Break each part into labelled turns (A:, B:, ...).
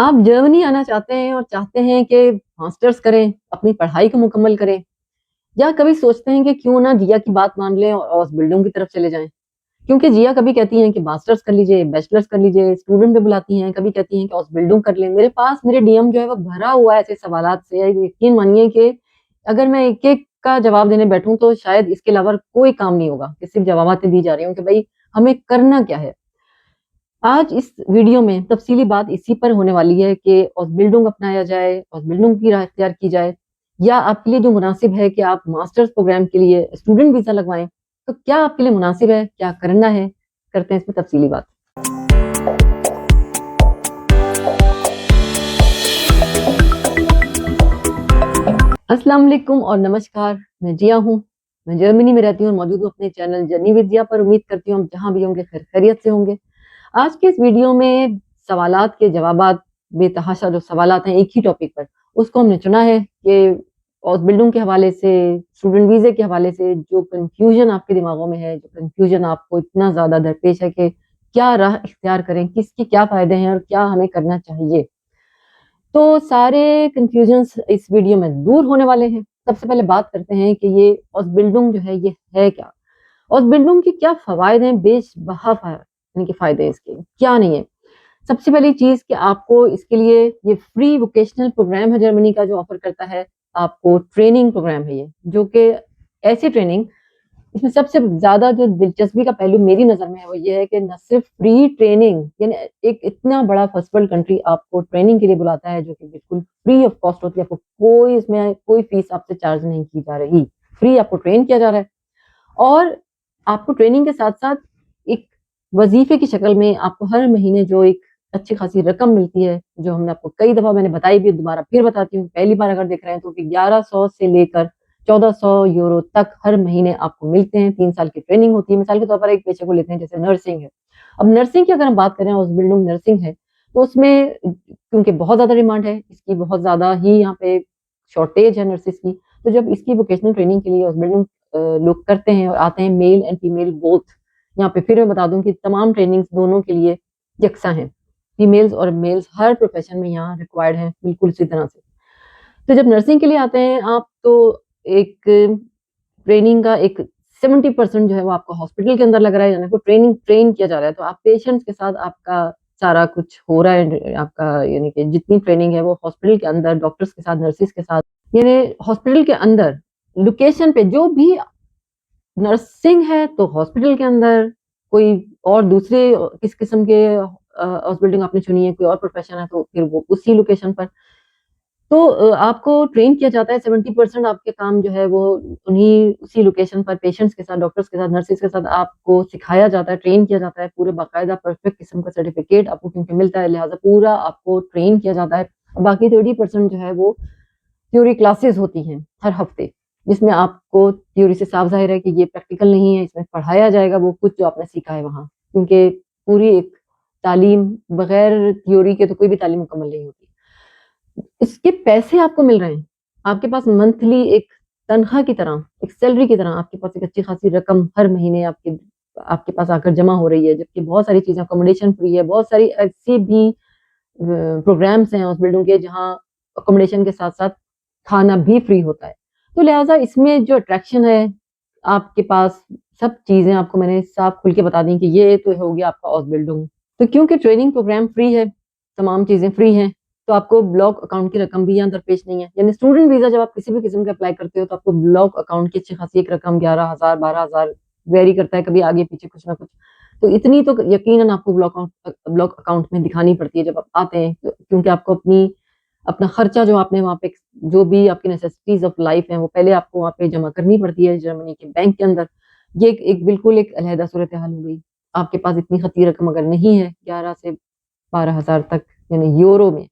A: آپ جرمنی آنا چاہتے ہیں اور چاہتے ہیں کہ ماسٹرز کریں، اپنی پڑھائی کو مکمل کریں، یا کبھی سوچتے ہیں کہ کیوں نہ جیا کی بات مان لیں اور ہاؤس بلڈنگ کی طرف چلے جائیں؟ کیونکہ جیا کبھی کہتی ہیں کہ ماسٹرز کر لیجئے، بیچلرز کر لیجئے، اسٹوڈنٹ بھی بلاتی ہیں، کبھی کہتی ہیں کہ ہاؤس بلڈنگ کر لیں۔ میرے ڈی ایم جو ہے وہ بھرا ہوا ہے ایسے سوالات سے، یقین مانیے کہ اگر میں ایک ایک کا جواب دینے بیٹھوں تو شاید اس کے علاوہ کوئی کام نہیں ہوگا، کہ صرف جوابات دی جا رہی ہوں کہ بھائی ہمیں کرنا کیا ہے۔ آج اس ویڈیو میں تفصیلی بات اسی پر ہونے والی ہے کہ ہاؤس بلڈنگ اپنایا جائے، ہاؤس بلڈنگ کی راہ اختیار کی جائے، یا آپ کے لیے جو مناسب ہے کہ آپ ماسٹرز پروگرام کے لیے اسٹوڈنٹ ویزا لگوائیں، تو کیا آپ کے لیے مناسب ہے، کیا کرنا ہے، کرتے ہیں اس میں تفصیلی بات۔ السلام علیکم اور نمسکار، میں جیا ہوں، میں جرمنی میں رہتی ہوں اور موجود ہوں اپنے چینل جرنی ود جیا پر۔ امید کرتی ہوں جہاں بھی ہوں گے خیریت سے ہوں گے۔ آج کے اس ویڈیو میں سوالات کے جوابات، بے تحاشا جو سوالات ہیں ایک ہی ٹاپک پر، اس کو ہم نے چنا ہے کہ ہاؤس بلڈنگ کے حوالے سے، اسٹوڈنٹ ویزے کے حوالے سے جو کنفیوژن آپ کے دماغوں میں ہے، جو کنفیوژن آپ کو اتنا زیادہ درپیش ہے کہ کیا راہ اختیار کریں، کس کے کیا فائدے ہیں اور کیا ہمیں کرنا چاہیے، تو سارے کنفیوژنس اس ویڈیو میں دور ہونے والے ہیں۔ سب سے پہلے بات کرتے ہیں کہ یہ ہاؤس بلڈنگ جو ہے یہ ہے کیا، ہاؤس بلڈنگ کے کیا فوائد ہیں، بے بہا یعنی کہ فائدے اس کے کیا نہیں ہے۔ سب سے پہلی چیز کہ آپ کو اس کے لیے یہ فری ووکیشنل پروگرام ہے جرمنی کا جو آفر کرتا ہے، آپ کو ٹریننگ پروگرام ہے یہ، جو کہ ایسی ٹریننگ، اس میں سب سے زیادہ جو دلچسپی کا پہلو میری نظر میں ہے وہ یہ ہے کہ نہ صرف فری ٹریننگ، یعنی ایک اتنا بڑا فرسٹ ورلڈ کنٹری آپ کو ٹریننگ کے لیے بلاتا ہے جو کہ بالکل فری آف کاسٹ ہوتی ہے، آپ کو کوئی اس میں کوئی فیس آپ سے چارج نہیں کی جا رہی، فری آپ کو ٹرین کیا جا رہا ہے، اور آپ کو ٹریننگ کے ساتھ ساتھ ایک وظیفے کی شکل میں آپ کو ہر مہینے جو ایک اچھی خاصی رقم ملتی ہے، جو ہم نے آپ کو کئی دفعہ میں نے بتائی بھی، دوبارہ پھر بتاتی ہوں، پہلی بار اگر دیکھ رہے ہیں تو کہ 1100 سے لے کر 1400 یورو تک ہر مہینے آپ کو ملتے ہیں۔ 3 سال کی ٹریننگ ہوتی ہے۔ مثال کے طور پر ایک پیشے کو لیتے ہیں جیسے نرسنگ ہے، اب نرسنگ کی اگر ہم بات کریں، ہاؤس بلڈنگ نرسنگ ہے، تو اس میں کیونکہ بہت زیادہ ڈیمانڈ ہے اس کی، بہت زیادہ ہی یہاں پہ شارٹیج ہے نرسز کی، تو جب اس کی ووکیشنل ٹریننگ کے لیے ہاؤس بلڈنگ لوگ کرتے ہیں اور آتے ہیں، میل اینڈ فیمیل بوتھ، یہاں پہ پھر میں بتا دوں کہ تمام ٹریننگز دونوں کے لیے یکساں ہیں، فیمیلز اور میلز ہر پروفیشن میں یہاں ریکوائرڈ ہیں بالکل اسی طرح سے۔ تو جب نرسنگ کے لیے آتے ہیں آپ، تو ایک ٹریننگ کا ایک 70% جو ہے وہ آپ کو ہاسپٹل کے اندر لگ رہا ہے، یعنی کو ٹرین کیا جا رہا ہے، تو آپ پیشنٹس کے ساتھ آپ کا سارا کچھ ہو رہا ہے، آپ کا یعنی کہ جتنی ٹریننگ ہے وہ ہاسپٹل کے اندر ڈاکٹرز کے ساتھ، نرسز کے ساتھ، یعنی ہاسپٹل کے اندر لوکیشن پہ جو بھی نرسنگ ہے تو ہاسپٹل کے اندر، کوئی اور دوسرے کس قسم کے ہاؤس بلڈنگ آپ نے چنی ہے، کوئی اور پروفیشن ہے تو پھر وہ اسی لوکیشن پر، تو آپ کو ٹرین کیا جاتا ہے۔ 70% آپ کے کام جو ہے وہ انہیں اسی لوکیشن پر پیشنٹس کے ساتھ، ڈاکٹرز کے ساتھ، نرسز کے ساتھ آپ کو سکھایا جاتا ہے، ٹرین کیا جاتا ہے، پورے باقاعدہ پرفیکٹ قسم کا سرٹیفکیٹ آپ کو کیونکہ ملتا ہے، لہٰذا پورا آپ کو ٹرین کیا جاتا ہے۔ باقی 30% جو ہے وہ تھیوری کلاسز ہوتی ہیں ہر ہفتے، جس میں آپ کو تھیوری سے صاف ظاہر ہے کہ یہ پریکٹیکل نہیں ہے، اس میں پڑھایا جائے گا وہ کچھ جو آپ نے سیکھا ہے وہاں، کیونکہ پوری ایک تعلیم بغیر تھیوری کے تو کوئی بھی تعلیم مکمل نہیں ہوتی۔ اس کے پیسے آپ کو مل رہے ہیں، آپ کے پاس منتھلی ایک تنخواہ کی طرح، ایک سیلری کی طرح آپ کے پاس ایک اچھی خاصی رقم ہر مہینے آپ کے پاس آ کر جمع ہو رہی ہے، جبکہ بہت ساری چیزیں، اکوموڈیشن فری ہے، بہت ساری ایسی بھی پروگرامس ہیں ہاؤس بلڈنگ کے جہاں اکوموڈیشن کے ساتھ ساتھ کھانا بھی فری ہوتا ہے، تو لہٰذا اس میں جو اٹریکشن ہے آپ کے پاس، سب چیزیں آپ کو میں نے صاف کھل کے بتا دیں کہ یہ تو ہو گیا آپ کا ہاؤس بلڈنگ۔ تو کیونکہ ٹریننگ پروگرام فری ہے، تمام چیزیں فری ہیں، تو آپ کو بلاک اکاؤنٹ کی رقم بھی یہاں درپیش نہیں ہے، یعنی اسٹوڈنٹ ویزا جب آپ کسی بھی قسم کا اپلائی کرتے ہو تو آپ کو بلاک اکاؤنٹ کی اچھی خاصی ایک رقم 11,000 12,000 ویری کرتا ہے، کبھی آگے پیچھے کچھ نہ کچھ، تو اتنی تو یقیناً آپ کو بلاک اکاؤنٹ میں دکھانی پڑتی ہے جب آپ آتے ہیں، کیونکہ آپ کو اپنا خرچہ جو آپ نے وہاں پہ جو بھی آپ کی نیسیسٹیز آف لائف ہیں وہ پہلے آپ کو وہاں پہ جمع کرنی پڑتی ہے جرمنی کے بینک کے اندر۔ یہ ایک بالکل ایک علیحدہ صورتحال ہو گئی۔ آپ کے پاس اتنی خطیر رقم اگر نہیں ہے 11 سے 12,000 تک یعنی یورو میں،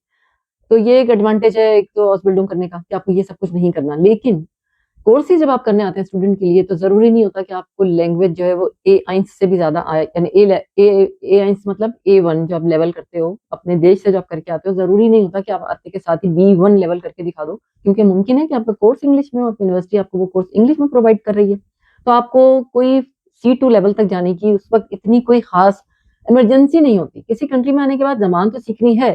A: تو یہ ایک ایڈوانٹیج ہے ایک تو ہاؤس بلڈنگ کرنے کا کہ آپ کو یہ سب کچھ نہیں کرنا، لیکن کورسز جب آپ کرنے آتے ہیں اسٹوڈنٹ کے لیے تو ضروری نہیں ہوتا کہ آپ کو لینگویج جو ہے وہ A1 سے بھی زیادہ آئے، یعنی A1 مطلب A1 جو آپ لیول کرتے ہو اپنے دیش سے جو آپ کر کے آتے ہو، ضروری نہیں ہوتا کہ آپ آتے کے ساتھ ہی B1 لیول کر کے دکھا دو، کیونکہ ممکن ہے کہ آپ کا کورس انگلش میں ہو، یونیورسٹی آپ کو وہ کورس انگلش میں پرووائڈ کر رہی ہے، تو آپ کو کوئی C2 لیول تک جانے کی اس وقت اتنی کوئی خاص ایمرجنسی نہیں ہوتی۔ کسی کنٹری میں آنے کے بعد زبان تو سیکھنی ہے،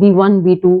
A: B1 B2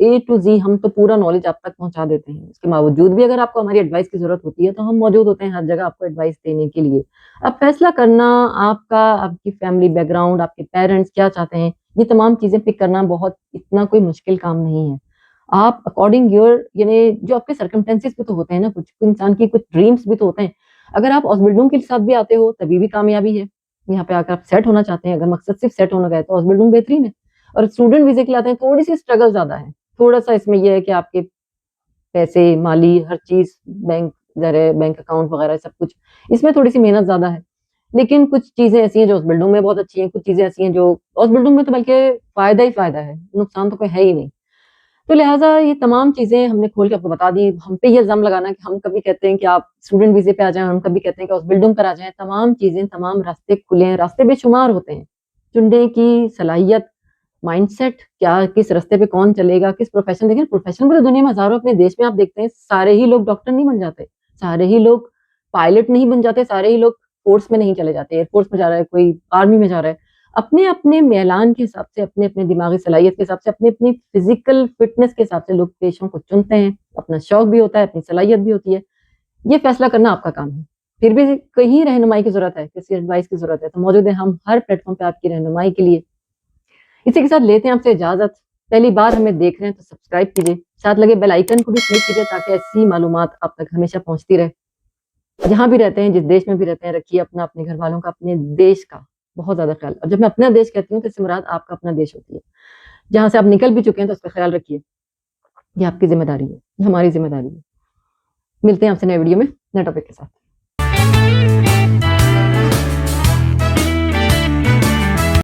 A: A to Z ہم تو پورا نالج آپ تک پہنچا دیتے ہیں. اس کے باوجود بھی اگر آپ کو ہماری ایڈوائس کی ضرورت ہوتی ہے تو ہم موجود ہوتے ہیں ہر جگہ آپ کو ایڈوائس دینے کے لیے. اب فیصلہ کرنا آپ کا، آپ کی فیملی بیک گراؤنڈ، آپ کے پیرنٹس کیا چاہتے ہیں، یہ تمام چیزیں پک کرنا بہت اتنا کوئی مشکل کام نہیں ہے. آپ اکارڈنگ یور، یعنی جو آپ کے سرکمسٹینسز بھی تو ہوتے ہیں نا، کچھ انسان کی کچھ ڈریمس بھی تو ہوتے ہیں. اگر آپ ہاسپٹلوں کے ساتھ بھی آتے ہو تبھی بھی کامیابی ہے. یہاں پہ آ کر آپ سیٹ ہونا چاہتے ہیں، اگر مقصد صرف سیٹ ہونا گئے تو ہاسپٹلوں بہترین ہے. اور اسٹوڈنٹ ویزے کے لاتے ہیں تھوڑی سی اسٹرگل زیادہ ہے. تھوڑا سا اس میں یہ ہے کہ آپ کے پیسے، مالی ہر چیز، بینک ذرا بینک اکاؤنٹ وغیرہ سب کچھ، اس میں تھوڑی سی محنت زیادہ ہے. لیکن کچھ چیزیں ایسی ہیں جو ہاسپٹلوں میں بہت اچھی ہیں، کچھ چیزیں ایسی ہیں جو ہاسپٹلوں میں تو بلکہ فائدہ ہی فائدہ ہے، نقصان تو کوئی ہے ہی نہیں. تو لہٰذا یہ تمام چیزیں ہم نے کھول کے آپ کو بتا دی. ہم پہ یہ الزام لگانا کہ ہم کبھی کہتے ہیں کہ آپ اسٹوڈنٹ ویزے پہ آ جائیں، ہم کبھی کہتے ہیں کہ ہاسپٹلوں پر آ جائیں. تمام چیزیں، تمام راستے کھلے ہیں، راستے بے شمار ہوتے ہیں. چننے کی صلاحیت، مائنڈ سیٹ، کیا کس راستے پہ کون چلے گا، کس پروفیشن. دیکھیں پروفیشن پورے دنیا میں ہزاروں، اپنے دیش میں آپ دیکھتے ہیں سارے ہی لوگ ڈاکٹر نہیں بن جاتے، سارے ہی لوگ پائلٹ نہیں بن جاتے، سارے ہی لوگ فورس میں نہیں چلے جاتے، ایئر فورس میں جا رہا ہے، کوئی آرمی میں جا رہا ہے. اپنے اپنے میلان کے حساب سے، اپنے اپنے دماغی صلاحیت کے حساب سے، اپنی اپنی فزیکل فٹنس کے حساب سے لوگ پیشوں کو چنتے ہیں. اپنا شوق بھی ہوتا ہے، اپنی صلاحیت بھی ہوتی ہے. یہ فیصلہ کرنا آپ کا کام ہے. پھر بھی کہیں رہنمائی کی ضرورت ہے، کسی ایڈوائس کی ضرورت ہے تو موجود ہے ہم ہر پلیٹ فارم پہ آپ کی رہنمائی کے لیے. اسی کے ساتھ لیتے ہیں آپ سے اجازت. پہلی بار ہمیں دیکھ رہے ہیں تو سبسکرائب کیجیے، ساتھ لگے بیل آئیکن کو بھی کلک کیجیے تاکہ ایسی معلومات آپ تک ہمیشہ پہنچتی رہے. جہاں بھی رہتے ہیں، جس دیش میں بھی رہتے ہیں، رکھیے اپنا، اپنے گھر والوں کا، اپنے دیش کا بہت زیادہ خیال. اور جب میں اپنا دیش کہتی ہوں تو اس سے مراد آپ کا اپنا دیش ہوتی ہے. جہاں سے آپ نکل بھی چکے ہیں تو اس کا خیال رکھیے. یہ آپ کی ذمہ داری ہے، یہ ہماری ذمہ داری ہے. ملتے ہیں آپ سے نئے ویڈیو میں نئے ٹاپک کے ساتھ.